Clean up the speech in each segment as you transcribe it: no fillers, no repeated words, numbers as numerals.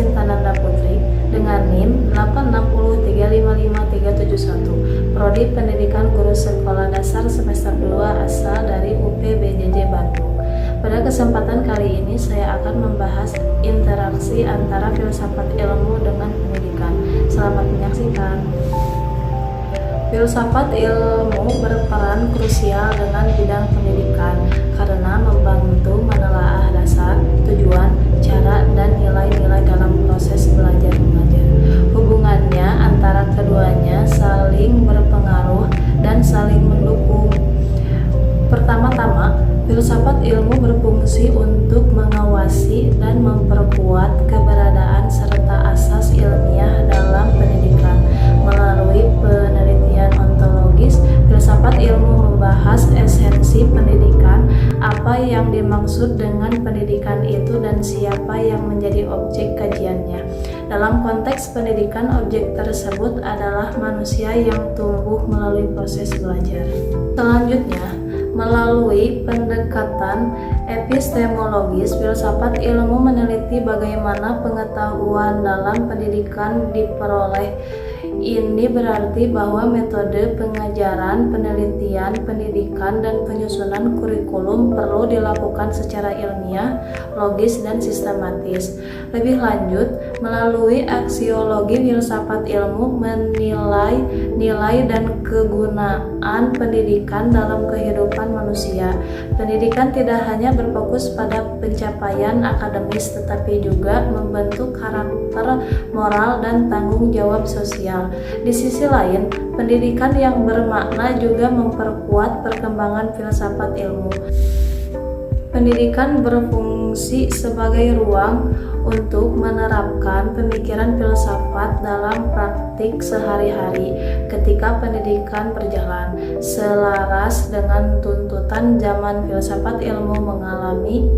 Sintananda Putri dengan NIM 860355371, Prodi Pendidikan Guru Sekolah Dasar semester 2 asal dari UPBJJ Bandung. Pada kesempatan kali ini saya akan membahas interaksi antara filsafat ilmu dengan pendidikan. Selamat menyaksikan. Filsafat ilmu berperan krusial dengan bidang pendidikan karena membantu menelaah dasar, tujuan, cara, dan nilai-nilai dalam proses belajar mengajar. Hubungannya antara keduanya saling berpengaruh dan saling mendukung. Pertama-tama, filsafat ilmu berfungsi untuk mengawasi dan memperkuat keberadaan serta asas ilmiah dalam pendidikan. Melalui penelitian ontologis, filsafat ilmu membahas esensi pendidikan, apa yang dimaksud dengan pendidikan itu dan siapa yang menjadi objek kajiannya. Dalam konteks pendidikan, objek tersebut adalah manusia yang tumbuh melalui proses belajar. Selanjutnya, melalui pendekatan epistemologis, filsafat ilmu meneliti bagaimana pengetahuan dalam pendidikan diperoleh. Ini berarti bahwa metode pengajaran, penelitian, pendidikan, dan penyusunan kurikulum perlu dilakukan secara ilmiah, logis, dan sistematis. Lebih lanjut, melalui aksiologi, filsafat ilmu menilai nilai dan kegunaan pendidikan dalam kehidupan manusia. Pendidikan tidak hanya berfokus pada pencapaian akademis, tetapi juga membentuk karakter moral dan tanggung jawab sosial. Di sisi lain, pendidikan yang bermakna juga memperkuat perkembangan filsafat ilmu. Pendidikan berfungsi sebagai ruang untuk menerapkan pemikiran filsafat dalam praktik sehari-hari. Ketika pendidikan berjalan selaras dengan tuntutan zaman, filsafat ilmu mengalami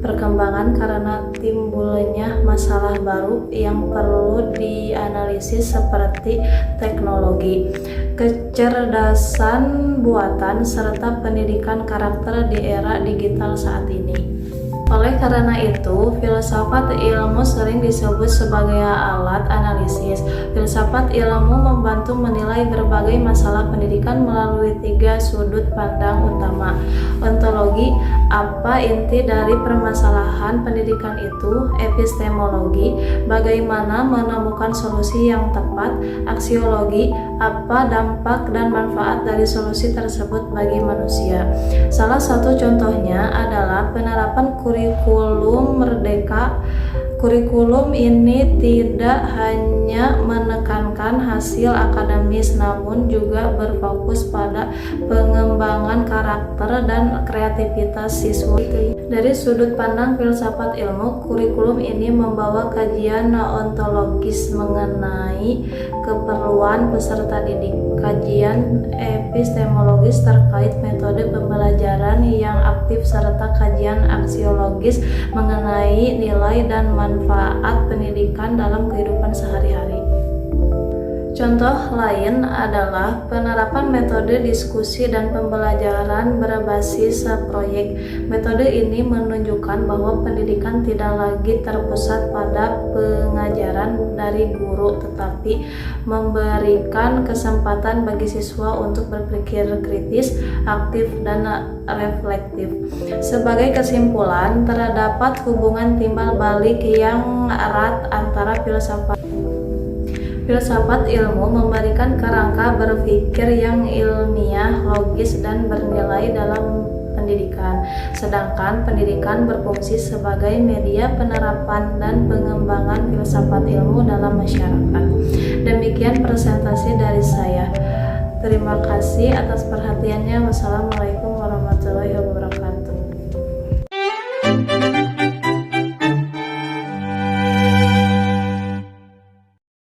perkembangan karena timbulnya masalah baru yang perlu dianalisis seperti teknologi, kecerdasan buatan, serta pendidikan karakter di era digital saat ini. Oleh karena itu, filsafat ilmu sering disebut sebagai alat analisis. Filsafat ilmu membantu menilai berbagai masalah pendidikan melalui 3 sudut pandang utama. Ontologi, apa inti dari permasalahan pendidikan itu? Epistemologi, bagaimana menemukan solusi yang tepat? Aksiologi, apa dampak dan manfaat dari solusi tersebut bagi manusia? Salah satu contohnya adalah penerapan kurikulum merdeka. Kurikulum ini tidak hanya menekankan hasil akademis, namun juga berfokus pada pengembangan karakter dan kreativitas siswa. Dari sudut pandang filsafat ilmu, kurikulum ini membawa kajian ontologis mengenai keperluan peserta didik, kajian epistemologis terkait metode pembelajaran yang aktif, serta kajian aksiologis mengenai nilai dan manfaat pendidikan dalam kehidupan sehari-hari. Contoh lain adalah penerapan metode diskusi dan pembelajaran berbasis proyek. Metode ini menunjukkan bahwa pendidikan tidak lagi terpusat pada pengajaran dari guru, tetapi memberikan kesempatan bagi siswa untuk berpikir kritis, aktif, dan reflektif. Sebagai kesimpulan, terdapat hubungan timbal balik yang erat antara Filsafat ilmu memberikan kerangka berpikir yang ilmiah, logis, dan bernilai dalam pendidikan, sedangkan pendidikan berfungsi sebagai media penerapan dan pengembangan filsafat ilmu dalam masyarakat. Demikian presentasi dari saya. Terima kasih atas perhatiannya. Wassalamualaikum warahmatullahi wabarakatuh.